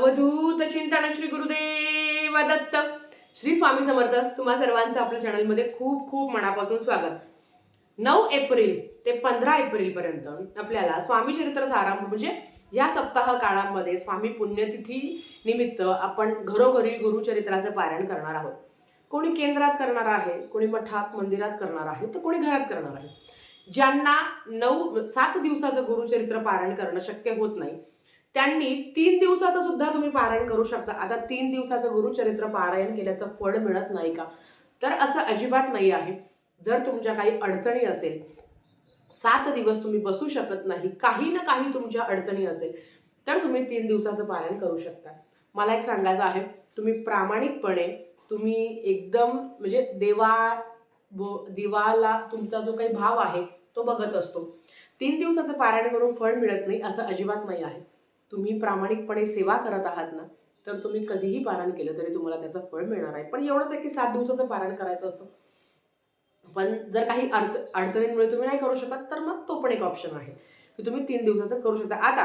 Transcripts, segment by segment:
अवधूत चिंतन श्री गुरुदेव दत्त श्री स्वामी समर्थ. तुम्हा सर्वांचं आपल्या चॅनलमध्ये खूप खूप मनापासून स्वागत. 9 एप्रिल ते 15 एप्रिल पर्यंत आपल्याला स्वामी चरित्र सारामृत म्हणजे या सप्ताह काळामध्ये स्वामी पुण्यतिथी निमित्त आपण घरोघरी गुरुचरित्राचं पारायण करणार आहोत. कोणी केंद्रात करणार आहे, कोणी मठात मंदिरात करणार आहे, तर कोणी घरात करणार आहे. ज्यांना 7 दिवसाचं गुरुचरित्र पारायण करणं शक्य होत नाही त्यांनी 3 दिवसाचं सुद्धा तुम्ही पारायण करू शकता. आता 3 दिवसाचं गुरुचरित्र पारायण केल्याचं फळ मिळत नाही का? तर असं अजिबात नाही आहे. जर तुमच्या काही अडचणी असेल, 7 दिवस तुम्ही बसू शकत नाही, काही ना काही तुमच्या अडचणी असेल, तर तुम्ही 3 दिवसाचं पारायण करू शकता. मला एक सांगायचं आहे, तुम्ही प्रामाणिकपणे तुम्ही एकदम म्हणजे देवाला तुमचा जो काही भाव आहे तो बघत असतो. 3 दिवसाचं पारायण करून फळ मिळत नाही असं अजिबात नाही आहे. तुम्ही प्रामाणिकपणे सेवा करत आहात ना, तर तुम्ही कधीही पारायण केलं तरी तुम्हाला त्याचं फळ मिळणार आहे. पण एवढंच आहे की 7 दिवसाचं पारायण करायचं असतं. पण जर काही अडचणींमुळे तुम्ही नाही करू शकत तर मग तो पण एक ऑप्शन आहे की तुम्ही 3 दिवसाचं करू शकता. आता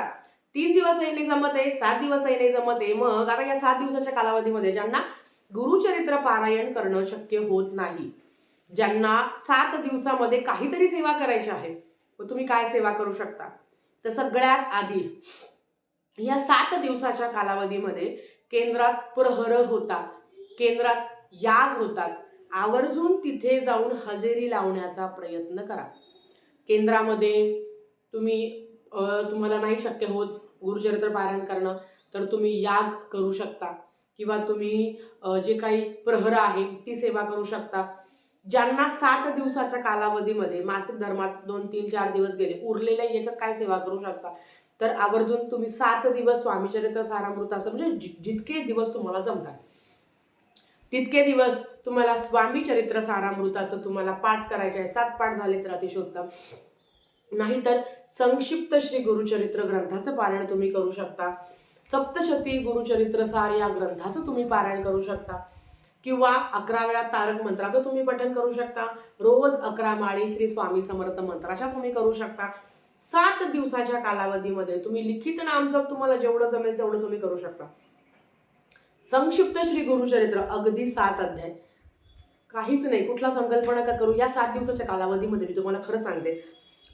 3 दिवसही नाही जमत आहे, 7 दिवसही नाही जमत आहे, मग आता या 7 दिवसाच्या कालावधीमध्ये ज्यांना गुरुचरित्र पारायण करणं शक्य होत नाही, ज्यांना 7 दिवसामध्ये काहीतरी सेवा करायची आहे, मग तुम्ही काय सेवा करू शकता? तर सगळ्यात आधी या 7 दिवसाच्या कालावधीमध्ये केंद्रात प्रहर होतात, केंद्रात याग होतात. आवर्जून तिथे जाऊन हजेरी लावण्याचा प्रयत्न करा. केंद्रामध्ये तुम्हाला नाही शक्य होत गुरुचरित्र पारायण करणं, तर तुम्ही याग करू शकता किंवा तुम्ही जे काही प्रहर आहे ती सेवा करू शकता. ज्यांना 7 दिवसाच्या कालावधीमध्ये मासिक धर्मात 2, 3, 4 दिवस गेले, उरलेल्या याच्यात काय सेवा करू शकता? तर आवर्जून तुम्ही 7 दिवस स्वामी चरित्र सारामृताचं म्हणजे जितके दिवस तुम्हाला जमतात तितके दिवस तुम्हाला स्वामी चरित्र सारामृताचं तुम्हाला पाठ करायचे आहे. 7 पाठ झाले तर अतिशयोत्तम. नाहीतर संक्षिप्त श्री गुरुचरित्र ग्रंथाचं पारायण तुम्ही करू शकता. सप्तशती गुरुचरित्र सार या ग्रंथाचं तुम्ही पारायण करू शकता किंवा 11 वेळा तारक मंत्राचं तुम्ही पठण करू शकता. रोज 11 माळी श्री स्वामी समर्थ मंत्राच्या तुम्ही करू शकता. 7 दिवसाच्या कालावधीमध्ये तुम्ही लिखित नाम जप तुम्हाला जेवढं जमेल तेवढं तुम्ही करू शकता. संक्षिप्त श्री गुरुचरित्र अगदी 7 अध्याय, काहीच नाही, कुठला संकल्पना का करू. या 7 दिवसाच्या कालावधीमध्ये मी तुम्हाला खरं सांगते,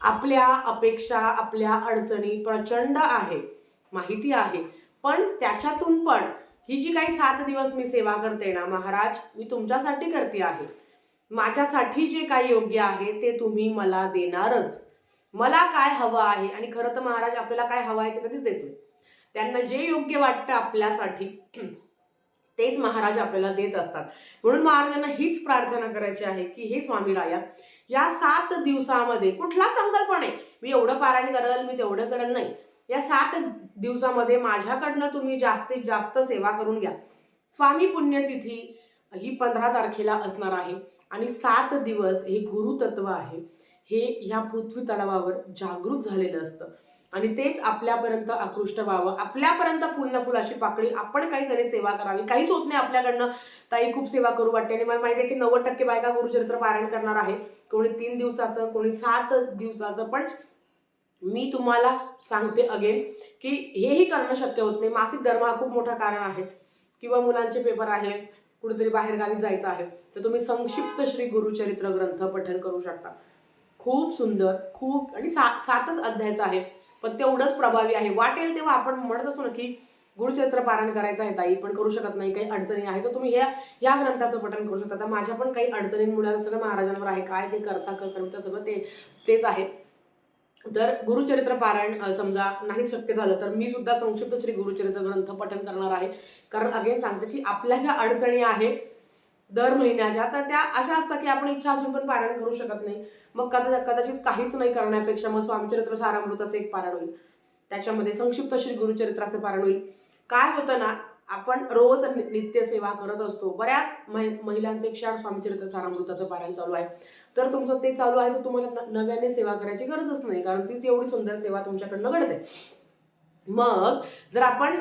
आपल्या अपेक्षा आपल्या अडचणी प्रचंड आहे, माहिती आहे, पण त्याच्यातून पण ही जी काही 7 दिवस मी सेवा करते ना महाराज, मी तुमच्यासाठी करते आहे. माझ्यासाठी जे काही योग्य आहे ते तुम्ही मला देणारच. मला काय हवं आहे, आणि खरं तर महाराज आपल्याला काय हवं आहे ते कधीच देत नाही. त्यांना जे योग्य वाटतं आपल्यासाठी तेच महाराज आपल्याला देत असतात. म्हणून महाराजांना हीच प्रार्थना करायची आहे की हे स्वामीराया, या 7 दिवसामध्ये कुठला संकल्प नाही, मी एवढं पारायण करेल, मी तेवढं करेल, नाही. या 7 दिवसामध्ये माझ्याकडनं तुम्ही जास्तीत जास्त सेवा करून घ्या. स्वामी पुण्यतिथी ही 15 तारखेला असणार आहे आणि 7 दिवस हे गुरुतत्व आहे, हे ह्या पृथ्वी तलावावर जागृत झालेलं असतं आणि तेच आपल्यापर्यंत आकृष्ट व्हावं, आपल्यापर्यंत फुल ना फुल अशी पाकळी, आपण काहीतरी सेवा करावी. काहीच होत नाही आपल्याकडनं, ताई खूप सेवा करू वाटते. आणि मला माहिती आहे की 90% बायका गुरुचरित्र पारायण करणार आहे, कोणी 3 दिवसाचं, कोणी 7 दिवसाचं. पण मी तुम्हाला सांगते अगेन की हेही करणं शक्य होत नाही. मासिक धर्म हा खूप मोठा कारण आहे किंवा मुलांचे पेपर आहे, कुठेतरी बाहेरगावी जायचं आहे, तर तुम्ही संक्षिप्त श्री गुरुचरित्र ग्रंथ पठण करू शकता. खूप सुंदर, खूप, आणि 7च अध्यायचं आहे, पण तेवढंच प्रभावी आहे. वाटेल तेव्हा आपण म्हणत असतो ना की गुरुचरित्र पारायण करायचं आहे ताई, पण करू शकत नाही, काही अडचणी आहे, तर तुम्ही या ग्रंथाचं पठण करू शकता. आता माझ्या पण काही अडचणींमुळे सगळं महाराजांवर आहे, काय ते करता सगळं तेच आहे. तर गुरुचरित्र पारायण समजा नाही शक्य झालं तर मी सुद्धा संक्षिप्त श्री गुरुचरित्र ग्रंथ पठण करणार आहे. कारण अगेन सांगते की आपल्या ज्या अडचणी आहेत दर महिन्याच्या, तर त्या अशा असतात की आपण इच्छा असून पण पारायण करू शकत नाही. मग कदाचित काहीच नाही करण्यापेक्षा मग स्वामीचरित्र सारामृताचं एक पारायण होईल, त्याच्यामध्ये संक्षिप्त श्री गुरुचरित्राचं पारायण होईल. काय होतं ना, आपण रोज नित्य सेवा करत असतो. बऱ्याच महिलांचे 108 स्वामीचरित्र सारामृताचं पारायण चालू आहे, तर तुमचं ते चालू आहे तर तुम्हाला नव्याने सेवा करायची गरजच नाही, कारण तीच एवढी सुंदर सेवा तुमच्याकडनं घडते. मग जर आपण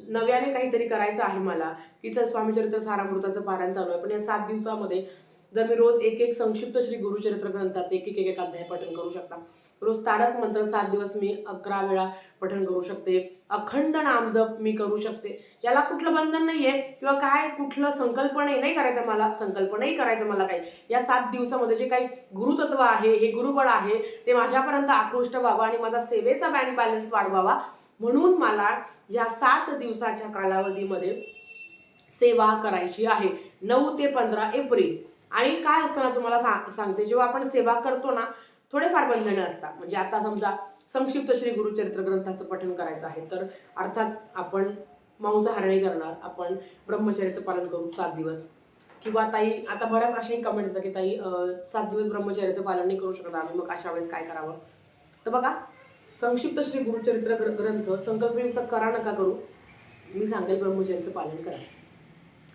नव्याने काहीतरी करायचं आहे मला, की चल स्वामीचरित्र सारामृताचं पारायण चालू आहे, पण या 7 दिवसामध्ये जर मी रोज एक एक संक्षिप्त श्री गुरुचरित्र ग्रंथाचे एक अध्याय पठण करू शकता, रोज तारक मंत्र 7 दिवस मी 11 वेळा पठण करू शकते, अखंड नामजप मी करू शकते, याला कुठलं बंधन नाहीये किंवा काय कुठलं संकल्पनाही नाही करायचं मला काही. या 7 दिवसामध्ये जे काही गुरुतत्व आहे, हे गुरुबळ आहे, ते माझ्यापर्यंत आकृष्ट व्हावं आणि माझा सेवेचा बँक बॅलन्स वाढवावा, म्हणून मला या 7 दिवसाच्या कालावधीमध्ये सेवा करायची आहे, 9 ते 15 एप्रिल. आणि काय असतं ना, तुम्हाला सांगते, जेव्हा आपण सेवा करतो ना, थोडेफार बंधनं असतात. म्हणजे आता समजा संक्षिप्त श्री गुरुचरित्र ग्रंथाचं पठण करायचं आहे, तर अर्थात आपण मांसाहार नाही करणार, आपण ब्रह्मचर्याचं पालन करू 7 दिवस. किंवा ताई, आता बऱ्याच अशाही कमेंट येतात की ताई 7 दिवस ब्रह्मचर्याचं पालन नाही करू शकत आम्ही, मग अशा वेळेस काय करावं? तर बघा, संक्षिप्त श्री गुरुचरित्र ग्रंथ संकल्पयुक्त करा नका करू, मी सांगेल ब्रह्मचर्याचं पालन करा.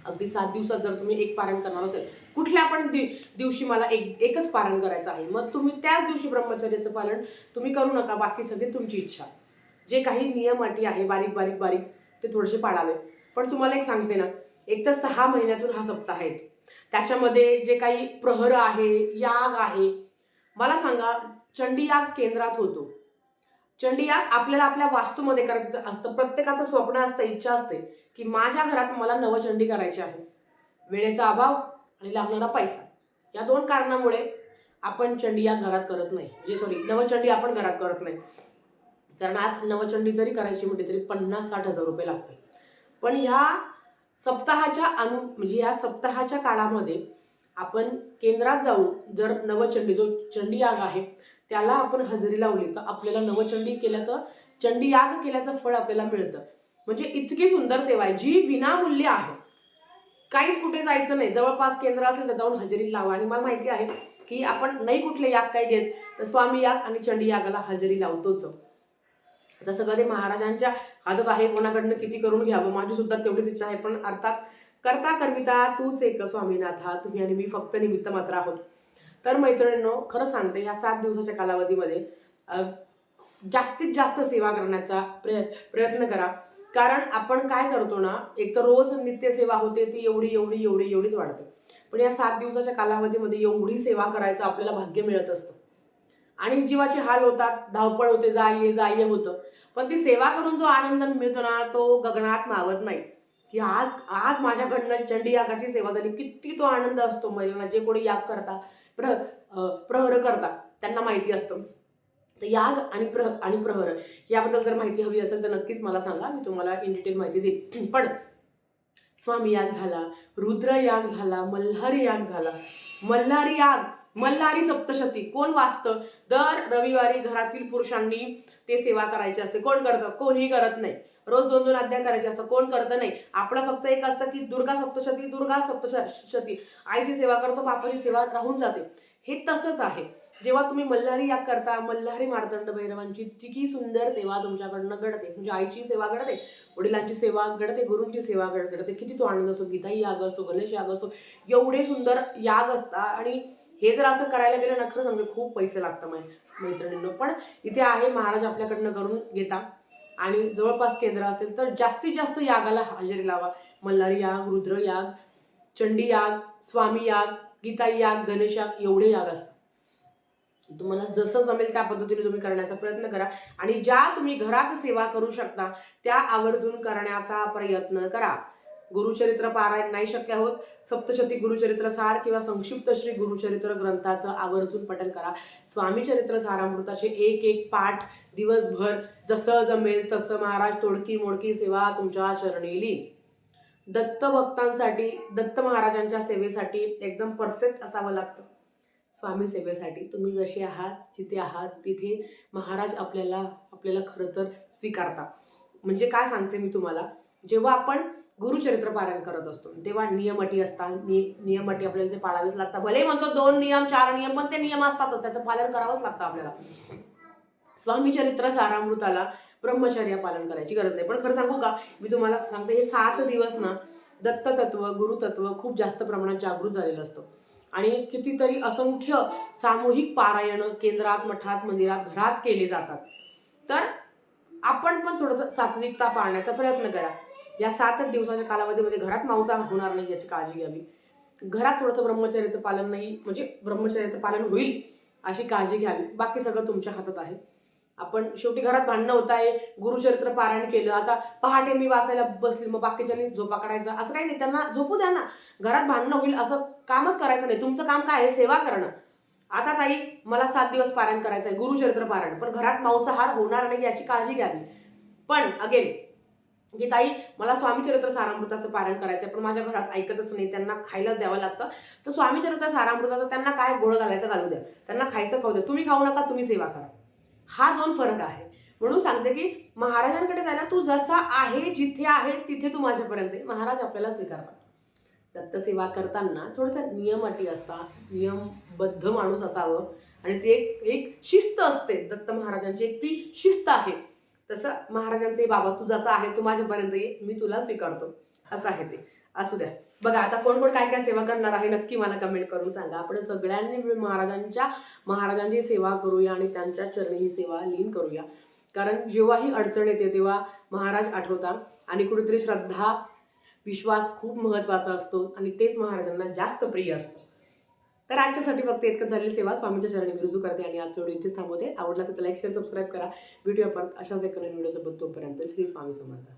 अगदी 7 दिवसात जर तुम्ही एक पारायण करणार असेल, कुठल्या पण दिवशी मला एकच पारायण करायचं आहे, मग तुम्ही त्याच दिवशी ब्रह्मचर्याचं पालन तुम्ही करू नका, बाकी सगळी तुमची इच्छा. जे काही नियम अटी आहे बारीक बारीक बारीक ते थोडेसे पाळावे. पण तुम्हाला एक सांगते ना, एक तर 6 महिन्यातून हा सप्ताह आहे, त्याच्यामध्ये जे काही प्रहर आहे, याग आहे, मला सांगा, चंडी याग केंद्रात होतो. चंडी याग आपल्याला आपल्या वास्तूमध्ये करायचं असतं. प्रत्येकाचं स्वप्न असतं, इच्छा असते की माझ्या घरात मला नवचंडी करायची आहे. वेळेचा अभाव आणि लागणारा पैसा, या 2 कारणामुळे आपण चंडी याग घरात करत नाही, नवचंडी आपण घरात करत नाही. कारण आज नवचंडी जरी करायची म्हटली तरी 50-60 हजार रुपये लागतात. पण ह्या सप्ताहाच्या काळामध्ये आपण केंद्रात जाऊन जर नवचंडी, जो चंडी याग आहे, त्याला आपण हजेरी लावली तर आपल्याला चंडी याग केल्याचं फळ आपल्याला मिळतं. म्हणजे इतकी सुंदर सेवा आहे, जी विनामूल्य आहे. काहीच कुठे जायचं नाही, जवळपास केंद्र असेल तर जाऊन हजेरी लावा. आणि मला माहिती आहे की आपण नाही कुठले याग काय घेत, तर स्वामी याग आणि चंडी यागाला हजेरी लावतोच. आता सगळं ते महाराजांच्या हातात आहे, कोणाकडनं किती करून घ्यावं, माझी सुद्धा तेवढीच इच्छा आहे. पण अर्थात करता करविता तूच एक स्वामीनाथा, तुम्ही आणि मी फक्त निमित्त मात्र आहोत. तर मैत्रिणींनो, खरं सांगते, ह्या 7 दिवसाच्या कालावधीमध्ये जास्तीत जास्त सेवा करण्याचा प्रयत्न करा. कारण आपण काय करतो ना, एक तर रोज नित्यसेवा होते, ती एवढीच वाढते. पण या 7 दिवसाच्या कालावधीमध्ये एवढी सेवा करायचं आपल्याला भाग्य मिळत असतं. आणि जीवाचे हाल होतात, धावपळ होते, जा ये होतं. पण ती सेवा करून जो आनंद मिळतो ना, तो गगनात मावत नाही. की आज माझ्याकडनं चंडी यागाची सेवा झाली, किती तो आनंद असतो महिलांना. जे कोणी याग करता, प्रहर करतात, त्यांना माहिती असतं. तर याग आणि प्रहर याबद्दल जर माहिती हवी असेल तर नक्कीच मला सांगा, मी तुम्हाला इन डिटेल माहिती देईन. पण स्वामी याग झाला, रुद्र याग झाला, मल्हारी याग झाला, मल्हारी सप्तशती कोण वाचतं? दर रविवारी घरातील पुरुषांनी ते सेवा करायची असते. कोण करतं? कोणीही करत नाही. रोज 2-2 अध्याय करायचे असतात, कोण करतं नाही. आपलं फक्त एक असतं की दुर्गा सप्तशती आईची सेवा करतो, बापाची सेवा राहून जाते. हे तसंच आहे. जेव्हा तुम्ही मल्हारी याग करता, मल्हारी मार्तंड भैरवांची इतकी सुंदर सेवा तुमच्याकडनं घडते. म्हणजे आईची सेवा घडते, वडिलांची सेवा घडते, गुरूंची सेवा घडते. किती तो आनंद असतो. गीताई याग असतो, गणेश याग असतो, एवढे सुंदर याग असतात. आणि हे जर असं करायला गेलं ना, खरं सांगते, खूप पैसे लागतात मैत्रिणींनो. पण इथे आहे, महाराज आपल्याकडनं करून घेता. आणि जवळपास केंद्र असेल तर जास्तीत जास्त यागाला हजेरी लावा. मल्हारी याग, रुद्र याग, चंडी याग, स्वामी याग, गीताई याग, गणेश याग, एवढे याग असतात. तुम्हाला जसं जमेल त्या पद्धतीने तुम्ही करण्याचा प्रयत्न करा. आणि ज्या तुम्ही घरात सेवा करू शकता त्या आवर्जून करण्याचा प्रयत्न करा. गुरुचरित्र पारायण नाही शक्य होत, सप्तशती गुरुचरित्र सार किंवा संक्षिप्त श्री गुरुचरित्र ग्रंथाचं आवर्जून पठण करा. स्वामी चरित्र सारामृताचे एक पाठ दिवसभर जसं जमेल तसं. महाराज तोडकी मोडकी सेवा तुमच्या चरणीली. दत्त भक्तांसाठी, दत्त महाराजांच्या सेवेसाठी एकदम परफेक्ट असावं लागतं. स्वामी सेवेसाठी तुम्ही जसे आहात, जिथे आहात तिथे महाराज आपल्याला खरं तर स्वीकारता. म्हणजे काय सांगते मी तुम्हाला, जेव्हा आपण गुरुचरित्र पारायण करत असतो तेव्हा नियम अटी असतात. नियम अटी आपल्याला ते पाळावेच लागतात. भले म्हणतो 2 नियम 4 नियम, पण ते नियम असतातच, त्याचं पालन करावंच लागतं आपल्याला. स्वामी चरित्र सारामृताला ब्रह्मचर्य पालन करायची गरज नाही. पण खरं सांगू का, मी तुम्हाला सांगते, हे 7 दिवस ना दत्ततत्व, गुरुतत्व खूप जास्त प्रमाणात जागृत झालेलं असतं. आणि कितीतरी असंख्य सामूहिक पारायण केंद्रात, मठात, मंदिरात, घरात केले जातात. तर आपण पण थोडंसं सात्विकता पाळण्याचा प्रयत्न करा. या 7 दिवसाच्या कालावधीमध्ये घरात मांसाहार होणार नाही याची काळजी घ्यावी. घरात थोडंसं ब्रह्मचर्याचं पालन नाही, म्हणजे ब्रह्मचर्याचं पालन होईल अशी काळजी घ्यावी. बाकी सगळं तुमच्या हातात आहे. आपण शेवटी घरात भांडणं होत आहे, गुरुचरित्र पारायण केलं, आता पहाटे मी वाचायला बसली, मग बाकीच्यांनी झोपा काढायचा असं काही नाही. त्यांना झोपू द्या ना. घरात भांडणं होईल असं कामच करायचं नाही. तुमचं काम काय आहे? सेवा करणं. आता ताई मला 7 दिवस पारायण करायचं आहे, गुरुचरित्र पारायण, पण घरात मांसाहार होणार नाही याची काळजी घ्यावी. पण अगेन की ताई मला स्वामीचरित्र सारामृताचं पारायण करायचं आहे, पण माझ्या घरात ऐकतच नाही, त्यांना खायला द्यावं लागतं. तर स्वामीचरित्र सारामृताचं त्यांना काय गोळ घालायचं घालू द्या, त्यांना खायचं खाऊ द्या. तुम्ही खाऊ नका, तुम्ही सेवा करा. हा 2 फरक आहे. म्हणून सांगते की महाराजांकडे जायला तू जसा आहे, जिथे आहे तिथे तू माझ्यापर्यंत आहे. महाराज आपल्याला स्वीकारतात. दत्तसेवा करताना थोडंसं नियम अटी असतात, नियमबद्ध माणूस असावं आणि ते एक शिस्त असते. दत्त महाराजांची एक ती शिस्त आहे. तसं महाराजांचे बाबा तू जसा आहे तू माझ्यापर्यंत ये, मी तुला स्वीकारतो, असं आहे ते. असू द्या. बघा आता कोण कोण काय काय सेवा करणार आहे नक्की मला कमेंट करून सांगा. आपण सगळ्यांनी मिळून महाराजांची सेवा करूया आणि त्यांच्या चरणी ही सेवा लीन करूया. कारण जेव्हाही अडचण येते तेव्हा महाराज आठवतात आणि कुठेतरी श्रद्धा विश्वास खूप महत्त्वाचा असतो आणि तेच महाराजांना जास्त प्रिय असतं. तर आजच्यासाठी फक्त इतकंच झालेली सेवा स्वामींच्या चरणी मी रुजू करते आणि आजचा व्हिडिओ इथेच थांबवते. आवडला तर लाईक शेअर सबस्क्राईब करा. भेटूया परत अशाच एक नवीन व्हिडिओसोबत. तोपर्यंत श्री स्वामी समर्थ.